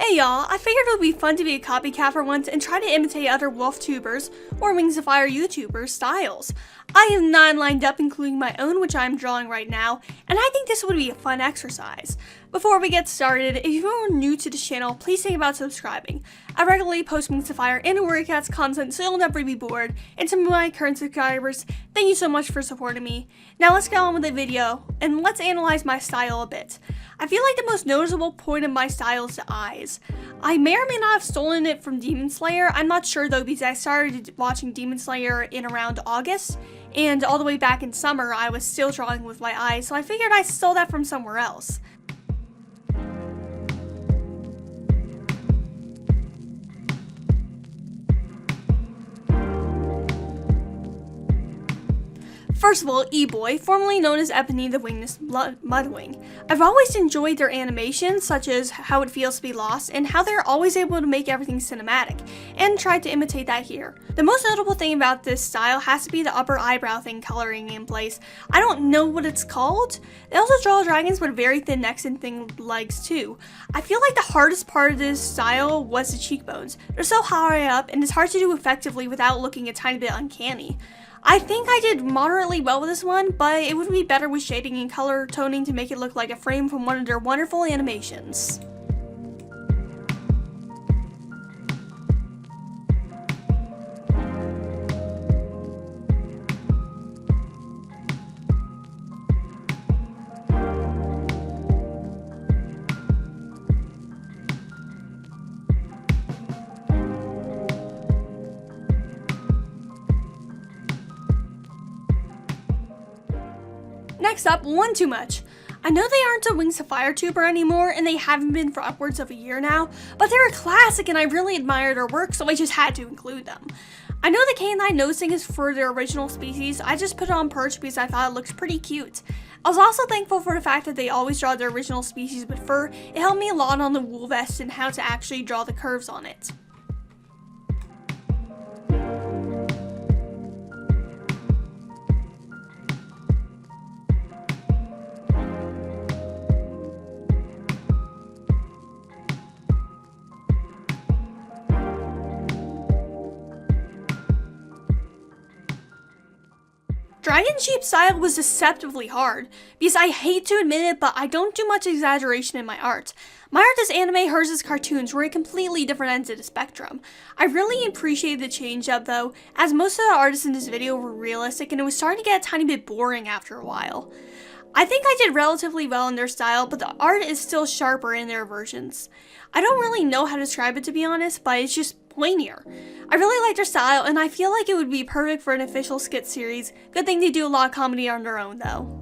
Hey y'all, I figured it would be fun to be a copycat for once and try to imitate other WoF tubers or Wings of Fire YouTubers styles. I have 9 lined up, including my own, which I am drawing right now, and I think this would be a fun exercise. Before we get started, if you are new to this channel, please think about subscribing. I regularly post Wings of Fire and Warrior Cats content, so you'll never be bored. And to my current subscribers, thank you so much for supporting me. Now let's get on with the video, and let's analyze my style a bit. I feel like the most noticeable point of my style is the eyes. I may or may not have stolen it from Demon Slayer. I'm not sure though, because I started watching Demon Slayer in around August, and all the way back in summer I was still drawing with my eyes, so I figured I stole that from somewhere else. First of all, Eboy, formerly known as Ebony the Wingless Mudwing. I've always enjoyed their animations, such as how it feels to be lost, and how they're always able to make everything cinematic, and tried to imitate that here. The most notable thing about this style has to be the upper eyebrow thing coloring in place. I don't know what it's called. They also draw dragons with very thin necks and thin legs too. I feel like the hardest part of this style was the cheekbones. They're so high up, and it's hard to do effectively without looking a tiny bit uncanny. I think I did moderately well with this one, but it would be better with shading and color toning to make it look like a frame from one of their wonderful animations. Next up, One Too Much. I know they aren't a Wings of Fire tuber anymore, and they haven't been for upwards of a year now, but they're a classic and I really admire their work, so I just had to include them. I know the canine nose thing is for their original species. I just put it on Perch because I thought it looked pretty cute. I was also thankful for the fact that they always draw their original species with fur. It helped me a lot on the wool vest and how to actually draw the curves on it. Dragonsheep style was deceptively hard, because I hate to admit it, but I don't do much exaggeration in my art. My art is anime, hers is cartoons. We're at completely different ends of the spectrum. I really appreciated the change up though, as most of the artists in this video were realistic and it was starting to get a tiny bit boring after a while. I think I did relatively well in their style, but the art is still sharper in their versions. I don't really know how to describe it to be honest, but it's just pointier. I really like their style, and I feel like it would be perfect for an official skit series. Good thing they do a lot of comedy on their own though.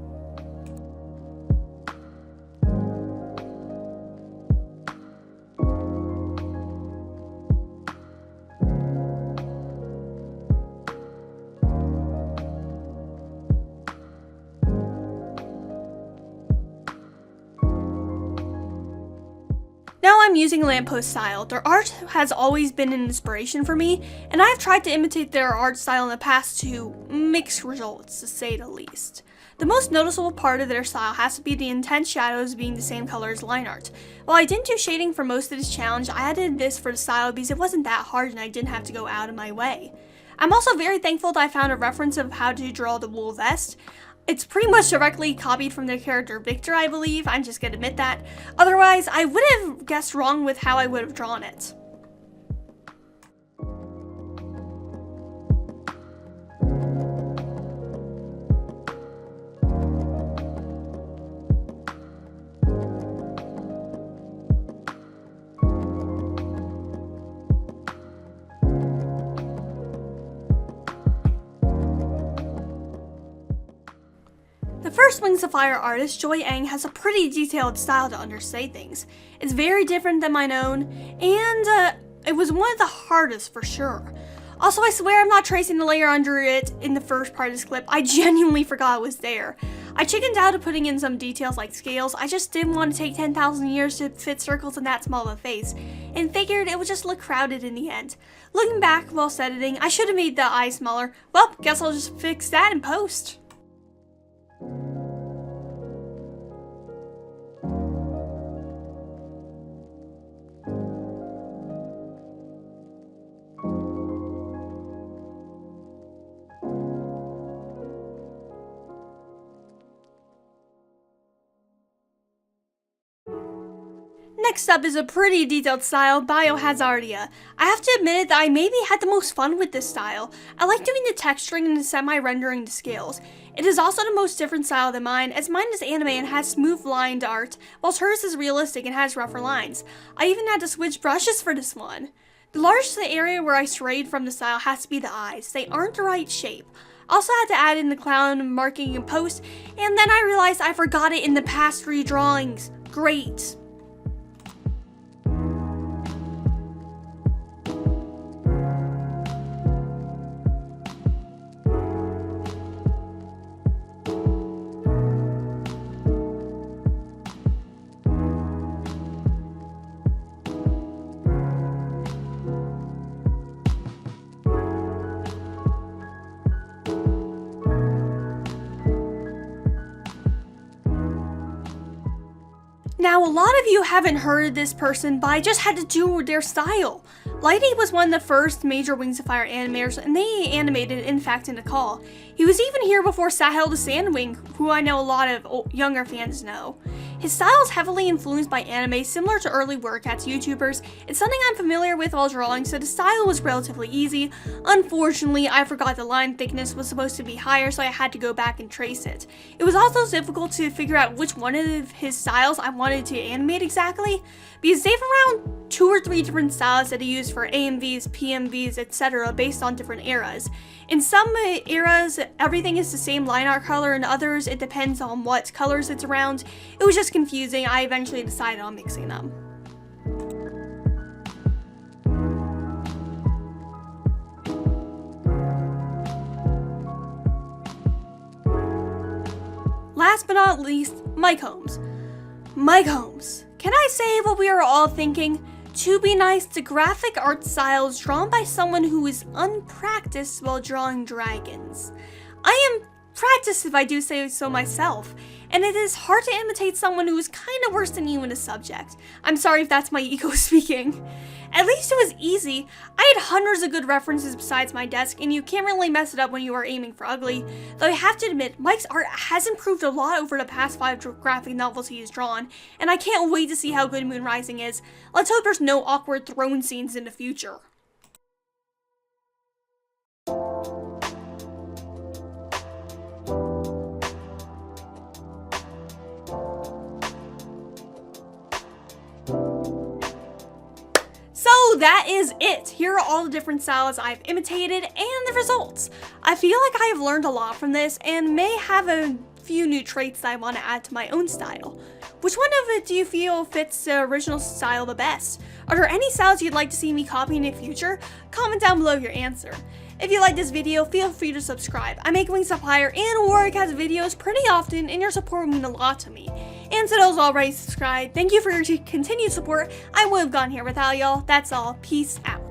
Now I'm using Lamppost style. Their art has always been an inspiration for me, and I have tried to imitate their art style in the past to mixed results, to say the least. The most noticeable part of their style has to be the intense shadows being the same color as line art. While I didn't do shading for most of this challenge, I added this for the style because it wasn't that hard and I didn't have to go out of my way. I'm also very thankful that I found a reference of how to draw the wool vest. It's pretty much directly copied from their character Victor, I believe. I'm just gonna admit that. Otherwise, I would have guessed wrong with how I would have drawn it. The first Wings of Fire artist, Joy Ang, has a pretty detailed style to understate things. It's very different than mine own, and it was one of the hardest for sure. Also, I swear I'm not tracing the layer under it in the first part of this clip. I genuinely forgot it was there. I chickened out of putting in some details like scales. I just didn't want to take 10,000 years to fit circles in that small of a face, and figured it would just look crowded in the end. Looking back whilst editing, I should have made the eyes smaller. Well, guess I'll just fix that in post. Next up is a pretty detailed style, Biohazardia. I have to admit that I maybe had the most fun with this style. I like doing the texturing and the semi-rendering to scales. It is also the most different style than mine, as mine is anime and has smooth lined art, whilst hers is realistic and has rougher lines. I even had to switch brushes for this one. The largest area where I strayed from the style has to be the eyes. They aren't the right shape. I also had to add in the clown marking in post, and then I realized I forgot it in the past 3 drawings. Great. Now, a lot of you haven't heard of this person, but I just had to do their style. Liighty was one of the first major Wings of Fire animators, and they animated, in fact, in the call. He was even here before Sahel the Sandwing, who I know a lot of younger fans know. His style is heavily influenced by anime, similar to early WordCats YouTubers. It's something I'm familiar with while drawing, so the style was relatively easy. Unfortunately, I forgot the line thickness was supposed to be higher, so I had to go back and trace it. It was also difficult to figure out which one of his styles I wanted to animate exactly, because they have around 2 or 3 different styles that he used for AMVs, PMVs, etc. based on different eras. In some eras, everything is the same line art color, and others, it depends on what colors it's around. It was just confusing. I eventually decided on mixing them. Last but not least, Mike Holmes. Mike Holmes. Can I say what we are all thinking? To be nice, the graphic art style is drawn by someone who is unpracticed while drawing dragons. I am practiced if I do say so myself, and it is hard to imitate someone who is kinda worse than you in a subject. I'm sorry if that's my ego speaking. At least it was easy. I had hundreds of good references besides my desk, and you can't really mess it up when you are aiming for ugly. Though I have to admit, Mike's art has improved a lot over the past 5 graphic novels he has drawn, and I can't wait to see how good Moon Rising is. Let's hope there's no awkward throne scenes in the future. So that is it. Here are all the different styles I've imitated and the results. I feel like I have learned a lot from this and may have a few new traits that I want to add to my own style. Which one of it do you feel fits the original style the best? Are there any styles you'd like to see me copy in the future? Comment down below your answer. If you like this video, feel free to subscribe. I make Wings of Fire and WordCats videos pretty often, and your support would mean a lot to me. And to those already subscribed, thank you for your continued support. I would have gone here without y'all. That's all. Peace out.